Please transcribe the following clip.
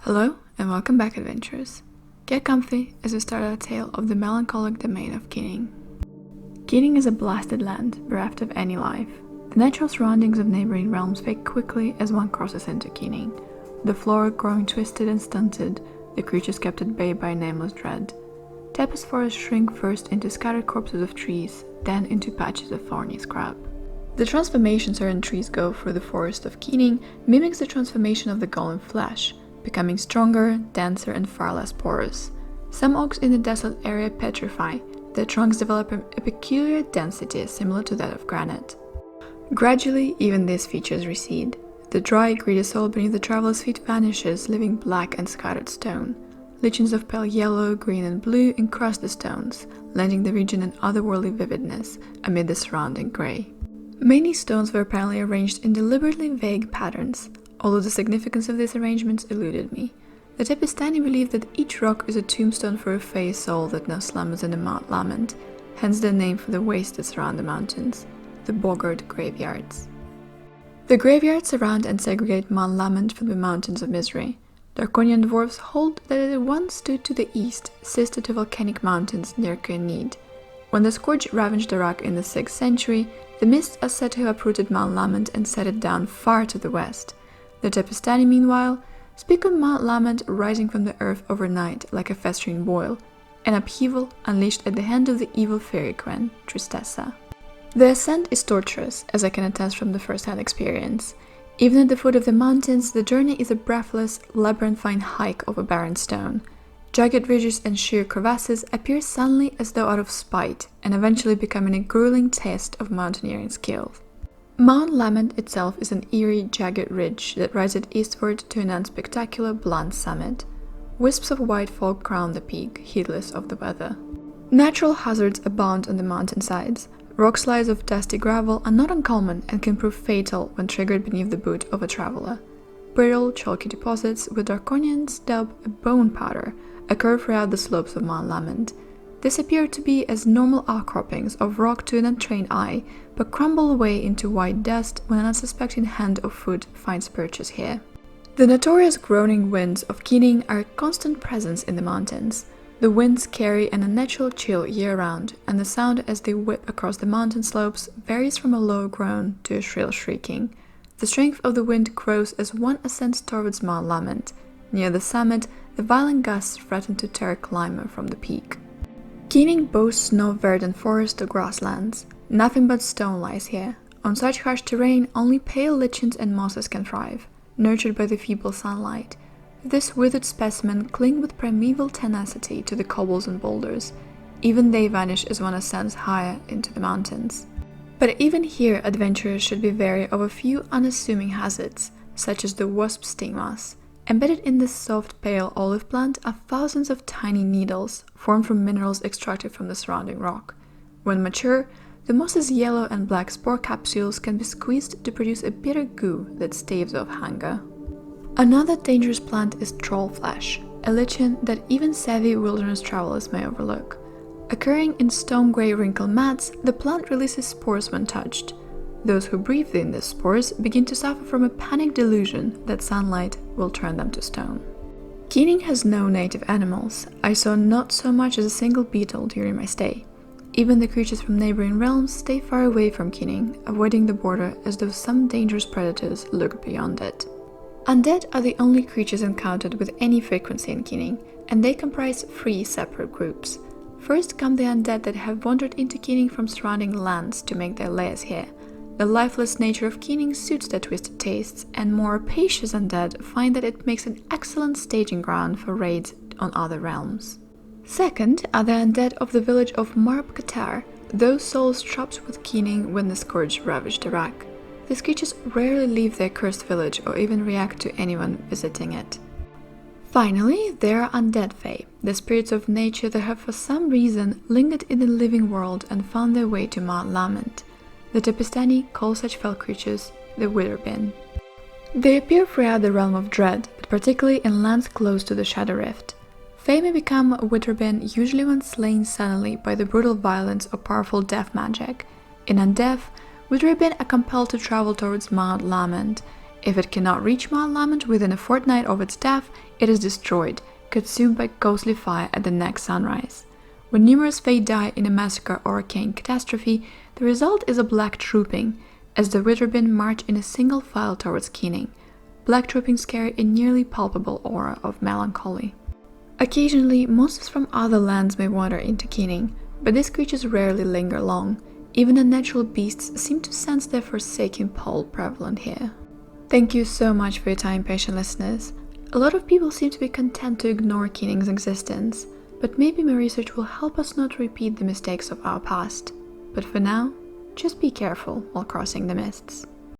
Hello and welcome back, adventurers. Get comfy as we start our tale of the melancholic domain of Keening. Keening is a blasted land, bereft of any life. The natural surroundings of neighboring realms fade quickly as one crosses into Keening, the flora growing twisted and stunted, the creatures kept at bay by a nameless dread. Tapis forests shrink first into scattered corpses of trees, then into patches of thorny scrub. The transformation certain trees go through the forest of Keening mimics the transformation of the golem flesh, becoming stronger, denser, and far less porous. Some oaks in the desolate area petrify, their trunks develop a peculiar density similar to that of granite. Gradually, even these features recede. The dry, greedy soil beneath the traveler's feet vanishes, leaving black and scattered stone. Lichens of pale yellow, green, and blue encrust the stones, lending the region an otherworldly vividness amid the surrounding grey. Many stones were apparently arranged in deliberately vague patterns, although the significance of these arrangements eluded me. The Tepistani believe that each rock is a tombstone for a fey soul that now slumbers in the Mount Lament, hence the name for the wastes that surround the mountains, the boggart graveyards. The graveyards surround and segregate Mount Lament from the Mountains of Misery. Draconian dwarves hold that it once stood to the east, sister to volcanic mountains near Kynid. When the scourge ravaged Arak in the 6th century, the mists are said to have uprooted Mount Lament and set it down far to the west. The Tepistani, meanwhile, speak of Mount Lament rising from the earth overnight like a festering boil, an upheaval unleashed at the hand of the evil fairy queen, Tristessa. The ascent is torturous, as I can attest from the first-hand experience. Even at the foot of the mountains, the journey is a breathless, labyrinthine hike over barren stone. Jagged ridges and sheer crevasses appear suddenly as though out of spite, and eventually becoming a grueling test of mountaineering skill. Mount Lament itself is an eerie, jagged ridge that rises eastward to an unspectacular, blunt summit. Wisps of white fog crown the peak, heedless of the weather. Natural hazards abound on the mountainsides. Rock slides of dusty gravel are not uncommon and can prove fatal when triggered beneath the boot of a traveler. Brittle, chalky deposits, with Draconians dub a bone powder, occur throughout the slopes of Mount Lament. These appear to be as normal outcroppings of rock to an untrained eye, but crumble away into white dust when an unsuspecting hand or foot finds purchase here. The notorious groaning winds of Keening are a constant presence in the mountains. The winds carry an unnatural chill year-round, and the sound as they whip across the mountain slopes varies from a low groan to a shrill shrieking. The strength of the wind grows as one ascends towards Mount Lament. Near the summit, the violent gusts threaten to tear a climber from the peak. Keening boasts no verdant forest or grasslands. Nothing but stone lies here. On such harsh terrain, only pale lichens and mosses can thrive, nurtured by the feeble sunlight. This withered specimen cling with primeval tenacity to the cobbles and boulders. Even they vanish as one ascends higher into the mountains. But even here, adventurers should be wary of a few unassuming hazards, such as the wasp sting moss. Embedded in this soft, pale olive plant are thousands of tiny needles, formed from minerals extracted from the surrounding rock. When mature, the moss's yellow and black spore capsules can be squeezed to produce a bitter goo that staves off hunger. Another dangerous plant is troll flesh, a lichen that even savvy wilderness travelers may overlook. Occurring in stone-gray wrinkled mats, the plant releases spores when touched. Those who breathe in these spores begin to suffer from a panic delusion that sunlight will turn them to stone. Keening has no native animals. I saw not so much as a single beetle during my stay. Even the creatures from neighboring realms stay far away from Keening, avoiding the border as though some dangerous predators lurk beyond it. Undead are the only creatures encountered with any frequency in Keening, and they comprise 3 separate groups. First come the undead that have wandered into Keening from surrounding lands to make their lairs here. The lifeless nature of Keening suits their twisted tastes, and more rapacious undead find that it makes an excellent staging ground for raids on other realms. Second are the undead of the village of Marb Qatar, those souls trapped with Keening when the scourge ravaged Arak. These creatures rarely leave their cursed village or even react to anyone visiting it. Finally, there are undead fae, the spirits of nature that have for some reason lingered in the living world and found their way to Mount Lament. The Tepistani call such fell creatures the Witherbin. They appear throughout the realm of dread, but particularly in lands close to the Shadow Rift. Fae may become a Witherbin usually when slain suddenly by the brutal violence of powerful death magic. In Undeath, Witherbin are compelled to travel towards Mount Lament. If it cannot reach Mount Lament within a fortnight of its death, it is destroyed, consumed by ghostly fire at the next sunrise. When numerous Fae die in a massacre or arcane catastrophe, the result is a black trooping, as the Witherbin march in a single file towards Keening. Black troopings carry a nearly palpable aura of melancholy. Occasionally, monsters from other lands may wander into Keening, but these creatures rarely linger long. Even the natural beasts seem to sense their forsaken pull prevalent here. Thank you so much for your time, patient listeners. A lot of people seem to be content to ignore Keening's existence, but maybe my research will help us not repeat the mistakes of our past. But for now, just be careful while crossing the mists.